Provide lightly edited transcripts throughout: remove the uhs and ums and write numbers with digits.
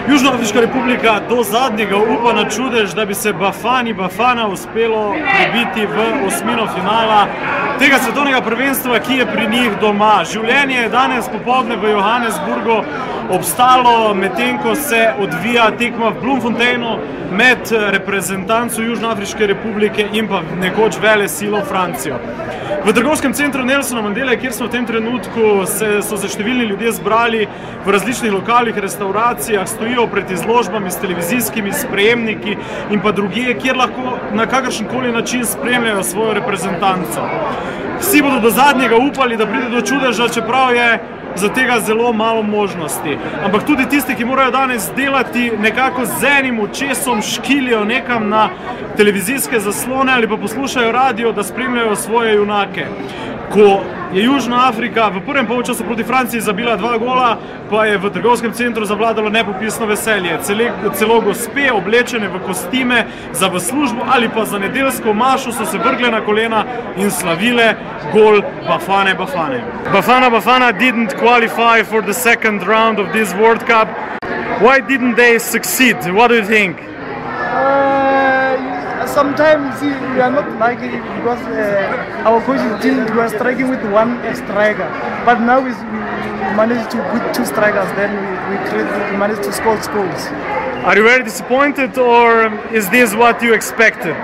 Južnoafriška republika do zadnjega upa na čudež, da bi se Bafana uspelo prebiti v osmino finala tega svetovnega prvenstva, ki je pri njih doma. Življenje je danes popoldne v Johannesburgu obstalo, medtem ko se odvija tekma v Bloemfonteinu med reprezentanco Južnoafriške republike in pa nekoč velesilo Francijo. V trgovskem centru Nelsona Mandele, kjer smo v tem trenutku, so se številni ljudje zbrali v različnih lokalih, restauracijah, stojijo pred izložbami s televizijskimi sprejemniki in pa drugje, kjer lahko na kakršenkoli način spremljajo svojo reprezentanco. Vsi bodo do zadnjega upali, da pride do čudeža, čeprav je za tega zelo malo možnosti. Ampak tudi tisti, ki morajo danes delati nekako z enim očesom, škilijo nekam na televizijske zaslone ali pa poslušajo radio, da spremljajo svoje junake. Ko je Južna Afrika v prvem polčasu proti Franciji zabila 2 gola, pa je v trgovskem centru zavladalo nepopisno veselje. Celo gospe, oblečene v kostime za v službo ali pa za nedeljsko mašo, so se vrgle na kolena in slavile gol Bafane. Bafana didn't qualify for the second round of this World Cup. Why didn't they succeed? What do you think? Sometimes we are not lucky because our coaching team were striking with one striker, but now we managed to put 2 strikers. Then we managed to score goals. Are you very disappointed, or is this what you expected?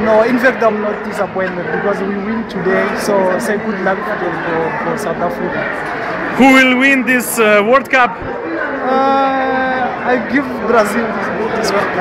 No, in fact, I'm not disappointed because we win today. So say good luck for South Africa. Who will win this World Cup? I give Brazil this World Cup.